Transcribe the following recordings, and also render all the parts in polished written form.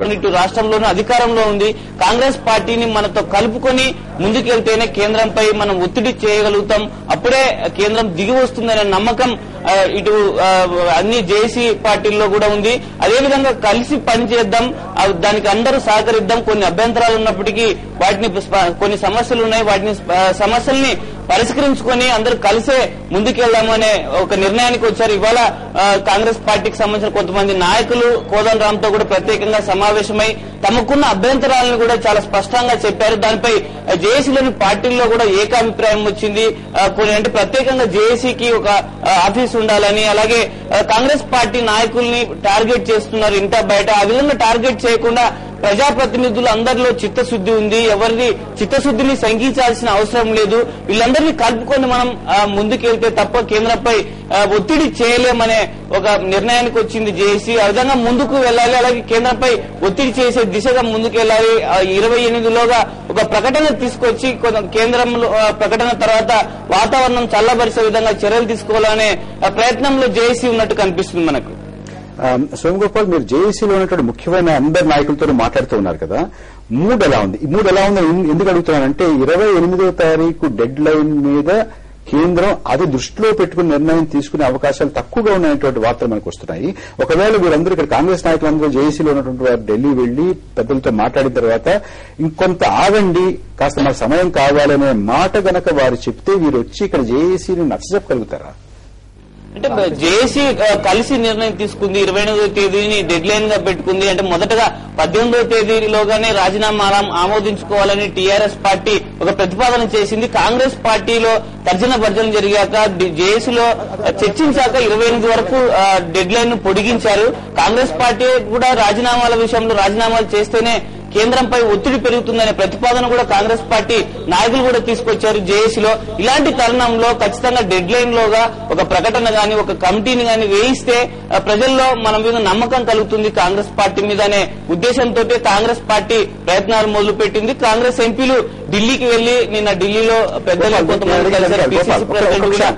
ఇటు రాష్ట్రంలోనూ అధికారంలో ఉంది. కాంగ్రెస్ పార్టీని మనతో కలుపుకొని ముందుకెళ్తేనే కేంద్రంపై మనం ఒత్తిడి చేయగలుగుతాం. అప్పుడే కేంద్రం దిగి వస్తుందనే నమ్మకం ఇటు అన్ని జేఏసీ పార్టీల్లో కూడా ఉంది. అదేవిధంగా కలిసి పనిచేద్దాం, దానికి అందరూ సహకరిద్దాం. కొన్ని అభ్యంతరాలు ఉన్నప్పటికీ వాటిని కొన్ని సమస్యలు ఉన్నాయి, వాటిని సమస్యల్ని పరిష్కరించుకొని అందరూ కలిసే ముందుకెళ్దామనే ఒక నిర్ణయానికి వచ్చారు. ఇవాళ కాంగ్రెస్ పార్టీకి సంబంధించిన కొంతమంది నాయకులు కోదండరాంతో కూడా ప్రత్యేకంగా సమావేశమై తమకున్న అభ్యంతరాలను కూడా చాలా స్పష్టంగా చెప్పారు. దానిపై జేఏసీలోని పార్టీల్లో కూడా ఏకాభిప్రాయం వచ్చింది. కొన్ని అంటే ప్రత్యేకంగా జేఏసీకి ఒక ఆఫీస్ ఉండాలని, అలాగే కాంగ్రెస్ పార్టీ నాయకుల్ని టార్గెట్ చేస్తున్నారు ఇంటా బయట. ఆ విధంగా టార్గెట్ చేయకుండా ప్రజాప్రతినిధులు అందరిలో చిత్తశుద్ది ఉంది, ఎవరిని చిత్తశుద్దిని శంకించాల్సిన అవసరం లేదు. వీళ్ళందరినీ కలుపుకొని మనం ముందుకెళ్తే తప్ప కేంద్రంపై ఒత్తిడి చేయలేమనే ఒక నిర్ణయానికి వచ్చింది జేఏసీ. ఆ విధంగా ముందుకు వెళ్లాలి, అలాగే కేంద్రంపై ఒత్తిడి చేసే దిశగా ముందుకెళ్లాలి. 28లోగా ఒక ప్రకటన తీసుకొచ్చి కేంద్రంలో ప్రకటన తర్వాత వాతావరణం చల్లబరిచే విధంగా చర్యలు తీసుకోవాలనే ప్రయత్నంలో జేఏసీ ఉన్నట్టు కనిపిస్తుంది మనకు. సోమగోపాల్, మీరు జేఏసీలో ఉన్నటువంటి ముఖ్యమైన అందరి నాయకులతో మాట్లాడుతూ ఉన్నారు కదా, మూడ్ ఎలా ఉంది? ఈ మూడ్ ఎలా ఉంది ఎందుకు అడుగుతున్నానంటే 28వ తారీఖు డెడ్ లైన్ మీద కేంద్రం అది దృష్టిలో పెట్టుకుని నిర్ణయం తీసుకునే అవకాశాలు తక్కువగా ఉన్నటువంటి వార్తలు మనకు వస్తున్నాయి. ఒకవేళ వీరందరూ ఇక్కడ కాంగ్రెస్ నాయకులందరూ జేఏసీలో ఉన్నటువంటి వారు ఢిల్లీ వెళ్లి పెద్దలతో మాట్లాడిన తర్వాత ఇంకొంత ఆగండి, కాస్త మాకు సమయం కావాలనే మాట గనక వారు చెప్తే వీరు వచ్చి ఇక్కడ జేఏసీని నచ్చజెప్పగలుగుతారా? అంటే జేఏసీ కలిసి నిర్ణయం తీసుకుంది. 28వ తేదీని డెడ్ లైన్ గా పెట్టుకుంది. అంటే మొదటగా 18వ తేదీలోగానే రాజీనామా ఆమోదించుకోవాలని టీఆర్ఎస్ పార్టీ ఒక ప్రతిపాదన చేసింది. కాంగ్రెస్ పార్టీలో తర్జన భర్జన జరిగాక జేఏసీలో చర్చించాక 28 వరకు డెడ్ లైన్ ను పొడిగించారు. కాంగ్రెస్ పార్టీ కూడా రాజీనామాల విషయంలో రాజీనామాలు చేస్తేనే కేంద్రంపై ఒత్తిడి పెరుగుతుందనే ప్రతిపాదన కూడా కాంగ్రెస్ పార్టీ నాయకులు కూడా తీసుకొచ్చారు జేఏసీలో. ఇలాంటి తరుణంలో ఖచ్చితంగా డెడ్ లైన్ లోగా ఒక ప్రకటన గాని ఒక కమిటీని గాని వేయిస్తే ప్రజల్లో మన మీద నమ్మకం కలుగుతుంది కాంగ్రెస్ పార్టీ మీద అనే ఉద్దేశంతో కాంగ్రెస్ పార్టీ ప్రయత్నాలు మొదలుపెట్టింది. కాంగ్రెస్ ఎంపీలు ఢిల్లీకి వెళ్లి నిన్న ఢిల్లీలో పెద్దలు కొంతమంది కలిసారు, పిసిసి ప్రెసిడెంట్ కూడా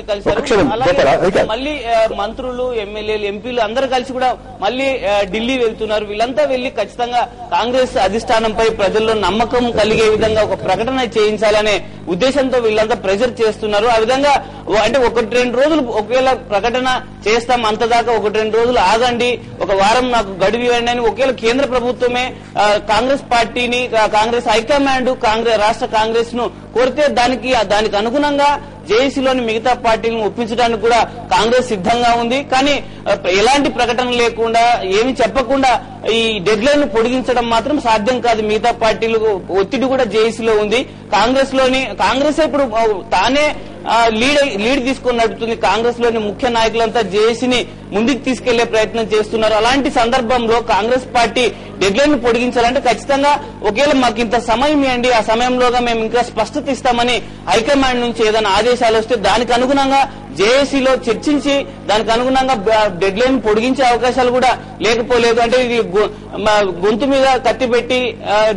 కలిసారు. అలాగే మళ్లీ మంత్రులు, ఎమ్మెల్యేలు, ఎంపీలు అందరూ కలిసి కూడా మళ్లీ ఢిల్లీ వెళ్తున్నారు. వీళ్ళంతా వెళ్లి ఖచ్చితంగా కాంగ్రెస్ అధిష్టానంపై ప్రజల్లో నమ్మకం కలిగే విధంగా ఒక ప్రకటన చేయించాలనే ఉద్దేశంతో వీళ్ళంతా ప్రెజర్ చేస్తున్నారు. ఆ విధంగా అంటే 1-2 రోజులు ఒకవేళ ప్రకటన చేస్తాం, అంతదాకా 1-2 రోజులు ఆగండి, ఒక వారం నాకు గడువు ఇవ్వండి అని ఒకవేళ కేంద్ర ప్రభుత్వమే కాంగ్రెస్ పార్టీని, కాంగ్రెస్ హైకమాండ్ రాష్ట్ర కాంగ్రెస్ ను కోరితే దానికి అనుగుణంగా జేఏసీలోని మిగతా పార్టీలను ఒప్పించడానికి కూడా కాంగ్రెస్ సిద్ధంగా ఉంది. కానీ ఎలాంటి ప్రకటన లేకుండా ఏమి చెప్పకుండా ఈ డెడ్ లైన్ ను పొడిగించడం మాత్రం సాధ్యం కాదు. మిగతా పార్టీలకు ఒత్తిడి కూడా జేఏసీలో ఉంది. కాంగ్రెస్ ఇప్పుడు తానే లీడ్ తీసుకొని నడుపుతుంది. కాంగ్రెస్ లోని ముఖ్య నాయకులంతా జేఏసీని ముందుకు తీసుకెళ్లే ప్రయత్నం చేస్తున్నారు. అలాంటి సందర్భంలో కాంగ్రెస్ పార్టీ డెడ్ లైన్ ను పొడిగించాలంటే ఖచ్చితంగా ఒకవేళ మాకు ఇంత సమయం ఇవ్వండి, ఆ సమయంలోగా మేము ఇంకా స్పష్టత ఇస్తామని హైకమాండ్ నుంచి ఏదైనా ఆదేశాలు వస్తే దానికి అనుగుణంగా జేఏసీలో చర్చించి దానికి అనుగుణంగా డెడ్ లైన్ పొడిగించే అవకాశాలు కూడా లేకపోలేదు. అంటే ఇది గొంతు మీద కత్తి పెట్టి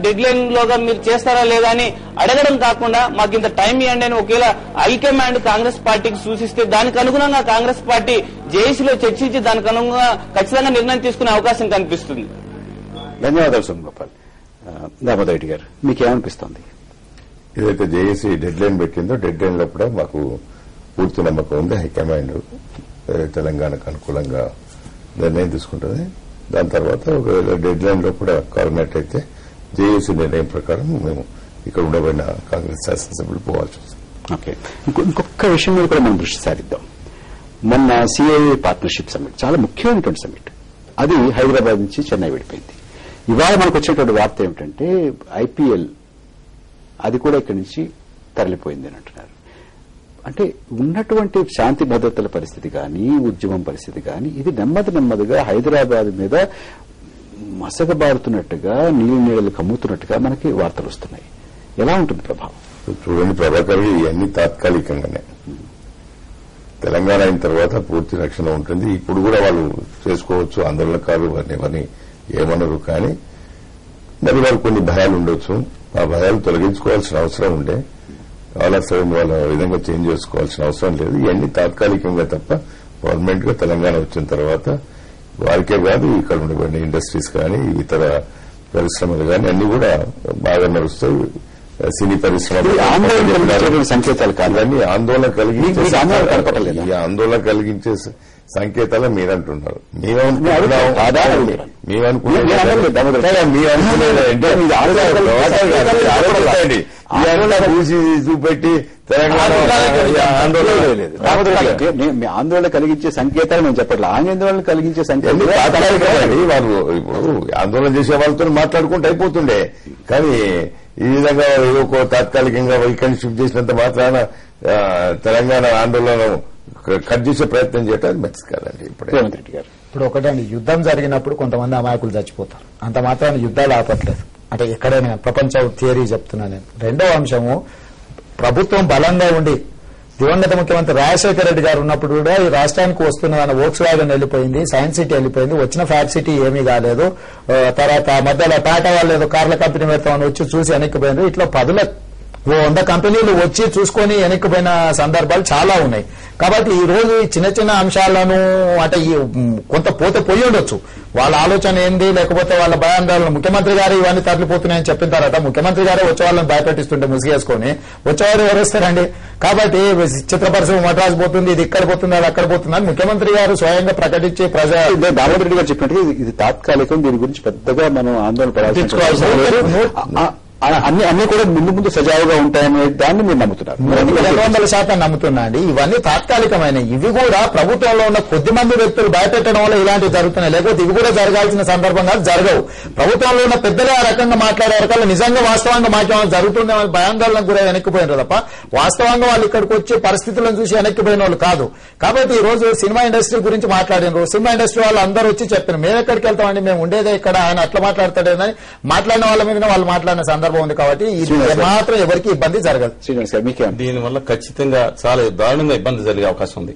డెడ్ లైన్ లోగా మీరు చేస్తారా లేదా అని అడగడం కాకుండా మాకు ఇంత టైం ఇవ్వండి అని ఒకవేళ హైకమాండ్ కాంగ్రెస్ పార్టీకి సూచిస్తే దానికి అనుగుణంగా కాంగ్రెస్ పార్టీ జేఏసీలో చర్చించి దానికి అనుగుణంగా ఖచ్చితంగా నిర్ణయం తీసుకునే అవకాశం కనిపిస్తుంది. ధన్యవాదాలు సోమగోపాల్. దామోదర్ రెడ్డి గారు, మీకేమనిపిస్తోంది? ఏదైతే జేఏసీ డెడ్ లైన్ పెట్టిందో డెడ్ లైన్ లో కూడా మాకు పూర్తి నమ్మకం ఉంది. హైకమాండ్ తెలంగాణకు అనుకూలంగా నిర్ణయం తీసుకుంటుంది. దాని తర్వాత ఒకవేళ డెడ్ లైన్ లో కూడా కోఆర్డినేట్ అయితే జేఏసీ నిర్ణయం ప్రకారం మేము ఇక్కడ ఉండబడిన కాంగ్రెస్ శాసనసభ్యులు పోవాల్సి వస్తుంది. ఓకే, ఇంకొక విషయం మీద కూడా మనం దృష్టి సారిద్దాం. మొన్న సిఐఏ పార్ట్నర్షిప్ సమ్మిట్ చాలా ముఖ్యమైనటువంటి సమ్మిట్, అది హైదరాబాద్ నుంచి చెన్నై విడిపోయింది. ఇవాళ మనకు వచ్చేటువంటి వార్త ఏమిటంటే ఐపీఎల్ అది కూడా ఇక్కడి నుంచి తరలిపోయింది అని అంటున్నారు. అంటే ఉన్నటువంటి శాంతి భద్రతల పరిస్థితి కానీ, ఉద్యమం పరిస్థితి కానీ, ఇది నెమ్మదిగా హైదరాబాద్ మీద మసకబారుతున్నట్టుగా, నీళ్లు కమ్ముతున్నట్టుగా మనకి వార్తలు వస్తున్నాయి. ఎలా ఉంటుంది ప్రభావం? చూడండి ప్రభాకర్, ఇవన్నీ తాత్కాలికంగానే. తెలంగాణ అయిన తర్వాత పూర్తి రక్షణ ఉంటుంది. ఇప్పుడు కూడా వాళ్ళు చేసుకోవచ్చు, ఆందోళనకారులు వారిని ఏమనరు. కానీ మరి వారు కొన్ని భయాలు ఉండొచ్చు, ఆ భయాలు తొలగించుకోవాల్సిన అవసరం ఉండే. కాలక్రమం వాళ్ళ విధంగా చేంజ్ చేసుకోవాల్సిన అవసరం లేదు. ఇవన్నీ తాత్కాలికంగా తప్ప పర్మనెంట్ గా తెలంగాణ వచ్చిన తర్వాత వారికే కాదు ఇక్కడ ఉండే ఇండస్ట్రీస్ కానీ ఇతర పరిశ్రమలు కానీ అన్ని కూడా బాగా నడుస్తాయి. సినీ పరిశ్రమ సంకేతాలు కాదు, అన్ని ఆందోళన కలిగించే సంకేతాలు మీరంటున్నారు. చూపెట్టి తెలంగాణ ఆందోళన కలిగించే సంకేతాలు నేను చెప్పట్లేదు. ఆందోళన కలిగించే సంకేతాలు తాత్కాలికమండి. వారు ఇప్పుడు ఆందోళన చేసే వాళ్ళతో మాట్లాడుకుంటూ అయిపోతుండే, కానీ ఈ విధంగా ఏదో తాత్కాలికంగా వైఖరిని షిఫ్ట్ చేసినంత మాత్రాన తెలంగాణ ఆందోళన కట్ చేసే ప్రయత్నం చేయడం మంచిది కాదండి. ఇప్పుడు ఒకటండి, యుద్దం జరిగినప్పుడు కొంతమంది అమాయకులు చచ్చిపోతారు, అంత మాత్రాన యుద్ధాలు ఆపట్లేదు. అంటే ఎక్కడైనా ప్రపంచ థియరీ చెప్తున్నా నేను. రెండవ అంశము, ప్రభుత్వం బలంగా ఉండి దివంగత ముఖ్యమంత్రి రాజశేఖర రెడ్డి గారు ఉన్నప్పుడు కూడా ఈ రాష్ట్రానికి వస్తున్న వోక్స్ వ్యాగన్ వెళ్ళిపోయింది, సైన్స్ సిటీ వెళ్ళిపోయింది, వచ్చిన ఫ్యాక్ట్ సిటీ ఏమీ కాలేదు. తర్వాత మధ్యలో టాటా వాళ్ళు ఏదో కార్ల కంపెనీ పెడతామని వచ్చి చూసి వెనక్కిపోయింది. ఇట్లా 100 కంపెనీలు వచ్చి చూసుకొని వెనక్కిపోయిన సందర్భాలు చాలా ఉన్నాయి. కాబట్టి ఈ రోజు ఈ చిన్న చిన్న అంశాలను అంటే కొంత పోయి ఉండొచ్చు. వాళ్ళ ఆలోచన ఏంది, లేకపోతే వాళ్ళ భయాందోళన. ముఖ్యమంత్రి గారు ఇవన్నీ తరలిపోతున్నాయని చెప్పిన తర్వాత ముఖ్యమంత్రి గారే వచ్చే వాళ్ళని భయపెట్టిస్తుంటే ముసిగేసుకొని వచ్చేవారు ఎవరేస్తారండి. కాబట్టి చిత్ర పరిశ్రమ మద్రాసు పోతుంది, ఇది ఇక్కడ పోతుంది, అది అక్కడ పోతుంది అని ముఖ్యమంత్రి గారు స్వయంగా ప్రకటించి దామోదర్ రెడ్డి గారు చెప్పినట్టు ఇది తాత్కాలికం, దీని గురించి పెద్దగా మనం ఆందోళన పడాల్సిన అన్ని కూడా ముందు సజావుగా ఉంటాయనే దాన్ని మీరు నమ్ముతున్నారు. 200% నమ్ముతున్నా అండి. ఇవన్నీ తాత్కాలికమైన, ఇవి కూడా ప్రభుత్వంలో ఉన్న కొద్ది మంది వ్యక్తులు భయపెట్టడం వల్ల ఇలాంటివి జరుగుతున్నాయి. లేకపోతే ఇవి కూడా జరగాల్సిన సందర్భంగా జరగవు. ప్రభుత్వంలో ఉన్న పెద్దలే ఆ రకంగా మాట్లాడే రకాలు నిజంగా వాస్తవంగా మాట్లాడడం జరుగుతుందేమో భయాందోళనకు కూడా వెనక్కిపోయినారు తప్ప వాస్తవంగా వాళ్ళు ఇక్కడికి వచ్చే పరిస్థితులను చూసి వెనక్కిపోయిన వాళ్ళు కాదు. కాబట్టి ఈ రోజు సినిమా ఇండస్ట్రీ గురించి మాట్లాడినారు. సినిమా ఇండస్ట్రీ వాళ్ళు అందరూ వచ్చి చెప్పిన మేము ఎక్కడికి వెళ్తామండి, మేము ఉండేదే ఇక్కడ, ఆయన అట్లా మాట్లాడతాడేనని మాట్లాడిన వాళ్ళ మీద వాళ్ళు మాట్లాడిన సందర్భం ఉంది. కాబట్టి ఇది మాత్రం ఎవరికి ఇబ్బంది జరగదు. దీనివల్ల ఖచ్చితంగా చాలా దారుణంగా ఇబ్బంది జరిగే అవకాశం ఉంది.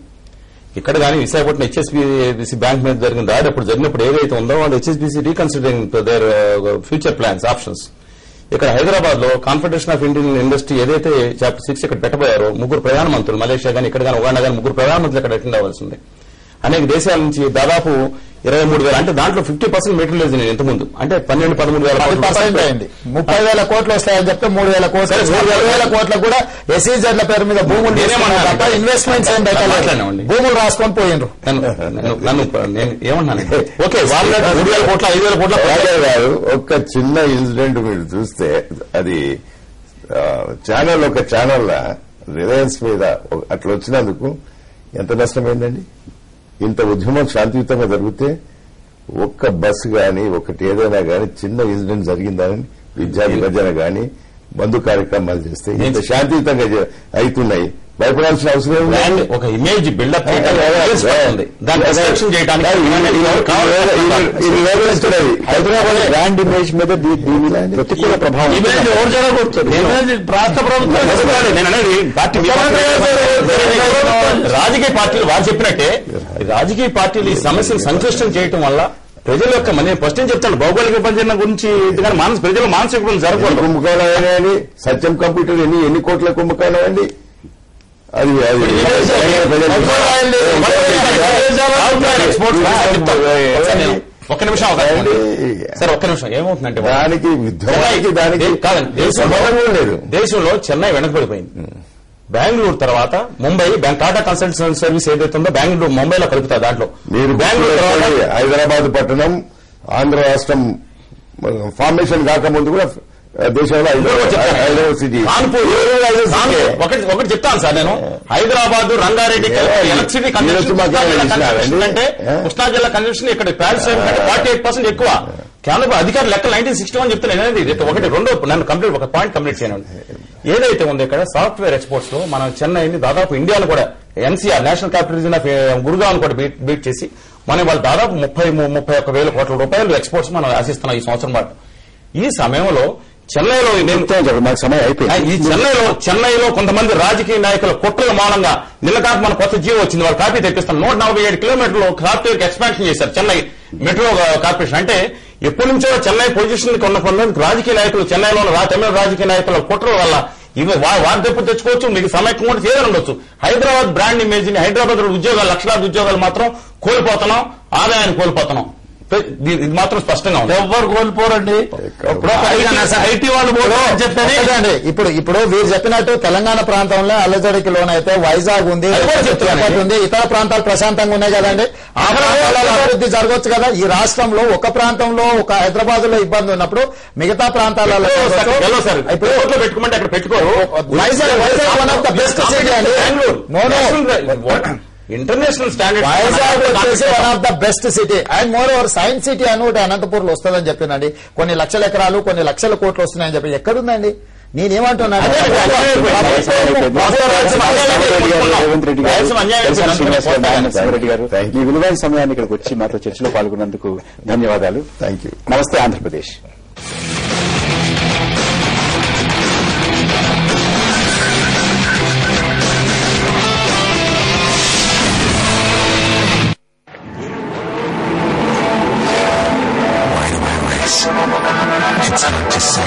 ఇక్కడ కానీ విశాఖపట్నం హెచ్ఎస్బీసీ బ్యాంక్ మీద జరిగిన దాడి అప్పుడు జరిగినప్పుడు ఏదైతే ఉందో వాళ్ళు HSBC reconsidering their future plans options. ఇక్కడ హైదరాబాద్ లో కాన్ఫెడరేషన్ ఆఫ్ ఇండియన్ ఇండస్ట్రీ ఏదైతే చాప్టర్ 6 ఇక్కడ పెట్టబోయారో 3 ప్రధానమంత్రులు, మలేషియా కానీ ఇక్కడ కానీ ఉగాండా కానీ 3 ప్రధానమంత్రులు ఇక్కడ అటెండ్ అవ్వాల్సింది. అనేక దేశాల నుంచి దాదాపు 23,000 అంటే దాంట్లో 50% మెటీరియల్ నేను ఇంతకుముందు అంటే 12-13,000 అయింది. 30,000 కోట్లు వస్తాయని చెప్తే 3,000 కోట్లు, 3,000 కోట్లకు కూడా ఎస్ఈజెడ్ల పేరు మీద భూములు తప్ప ఇన్వెస్ట్మెంట్స్ ఏం పెట్టాలి, భూములు రాసుకొని పోయిండ్రు. నన్ను ఏమన్నాను, ఓకే వాళ్ళు 3,000 కోట్ల 5,000 కోట్ల గారు ఒక చిన్న ఇన్సిడెంట్ మీరు చూస్తే అది ఒక ఛానల్ రిలయన్స్ మీద అట్లా వచ్చినందుకు ఎంత నష్టమైందండి. ఇంత ఉద్యమం శాంతియుతంగా జరిగితే ఒక్క బస్సు గాని ఒకటి ఏదైనా గాని చిన్న ఇన్సిడెంట్ జరిగిందని విద్యా విభజన గాని బంధు కార్యక్రమాలు చేస్తే ఇంత శాంతియుతంగా అవుతున్నాయి. భయపడాల్సిన అవసరం లేదు. ఒక image buildup Hyderabad brand image మీద ప్రతికూల ప్రభావం రాష్ట్ర ప్రభుత్వం. రాజకీయ పార్టీలు వారు చెప్పినట్టే రాజకీయ పార్టీలు ఈ సమస్యను సంక్లిష్టం చేయటం వల్ల ప్రజల యొక్క నేను ఫస్ట్ చెప్తాను భౌగోళిక విభజన గురించి ప్రజల మానసిక జరగకూడదు. కుంభకోణం సత్యం కంప్యూటర్ ఎన్ని కోట్ల కుంభకోణం అండి. అది ఒక్క నిమిషం సార్, ఒక్క నిమిషం. ఏమవుతుందంటే దానికి లేదు. దేశంలో చెన్నై వెనకబడిపోయింది. బెంగళూరు తర్వాత ముంబై టాటా కన్సల్టెన్సీ సర్వీస్ ఏదైతే ఉందో బెంగళూరు ముంబైలో కలుపుతారు. దాంట్లో మీరు బెంగళూరు హైదరాబాద్ పట్టణం ఆంధ్ర రాష్ట్రం ఫార్మేషన్ కాకముందు కూడా దేశంలో ఒకటి చెప్తాను సార్, నేను హైదరాబాద్ రంగారెడ్డి ఎలక్ట్రిసిటీ అంటే కృష్ణా జిల్లా కన్జంప్షన్ ఇక్కడ ప్యారిస్ 48% ఎక్కువ. కేవలం అధికారులు లెక్క 1961 చెప్తున్నాను. ఒకటి రెండో నన్ను కంప్లీట్ ఒక పాయింట్ కంప్లీట్ చేయను. ఏదైతే ఉందో ఇక్కడ సాఫ్ట్వేర్ ఎక్స్పోర్ట్స్ లో మనం చెన్నైని దాదాపు ఇండియాలో కూడా NCR national capital region of గురుగావ్ను కూడా బీట్ చేసి మనం వాళ్ళు దాదాపు 31,000 కోట్ల రూపాయలు ఎక్స్పోర్ట్స్ మనం ఆశిస్తున్నాం ఈ సంవత్సరం పాటు. ఈ సమయంలో చెన్నైలో ఈ చెన్నైలో కొంతమంది రాజకీయ నాయకుల కుట్రల మూలంగా నిన్న కాక మన కొత్త జీవో వచ్చింది. వాళ్ళు కాపీ తెప్పిస్తాం. 147 కిలోమీటర్లు సాఫ్ట్వేర్ ఎక్స్పాన్షన్ చేశారు చెన్నై మెట్రో కార్పొరేషన్. అంటే ఎప్పటి నుంచో చెన్నై పొజిషన్ ఉన్న కొంతమంది రాజకీయ నాయకులు చెన్నైలో ఉన్న తమిళ రాజకీయ నాయకుల కుట్రల వల్ల ఇవి వారి తెప్పు తెచ్చుకోవచ్చు, మీకు సమైక్యం కూడా చేయడం ఉండొచ్చు. హైదరాబాద్ బ్రాండ్ ఇమేజ్ ని హైదరాబాద్ ఉద్యోగాలు లక్షలాది ఉద్యోగాలు మాత్రం కోల్పోతున్నాం. ఆదాయాన్ని కోల్పోతున్నాం. ఇది మాత్రం స్పష్టంగా ఉంది. ఎవరు కోల్పోరండి. ఐటీ వాళ్ళు చెప్పండి. ఇప్పుడు వీరు చెప్పినట్టు తెలంగాణ ప్రాంతంలో అల్లజడికి లోనైతే వైజాగ్ ఉంది, ఉంది, ఇతర ప్రాంతాలు ప్రశాంతంగా ఉన్నాయి కదండి. ఆ ప్రాంతాలలో అభివృద్ధి జరగవచ్చు కదా. ఈ రాష్ట్రంలో ఒక ప్రాంతంలో ఒక హైదరాబాద్ లో ఇబ్బంది ఉన్నప్పుడు మిగతా ప్రాంతాలలో ఇప్పుడు పెట్టుకోమంటే అక్కడ పెట్టుకోరు. Vizag one of the best city అండి. ఇంటర్నేషనల్ స్టాండర్డ్ వైజాగ్ వచ్చేసి one of the best city and more over science city అని ఒకటి అనంతపూర్ లో వస్తుందని చెప్పినండి. కొన్ని లక్షల ఎకరాలు కొన్ని లక్షల కోట్లు వస్తున్నాయని చెప్పి ఎక్కడుందండి? నేనేమంటున్నాను, రెడ్డి గారు మీ విలువైన సమయాన్ని ఇక్కడికి వచ్చి మాతో చర్చలో పాల్గొన్నందుకు ధన్యవాదాలు. Thank you. నమస్తే Andhra Pradesh. It's hard to say.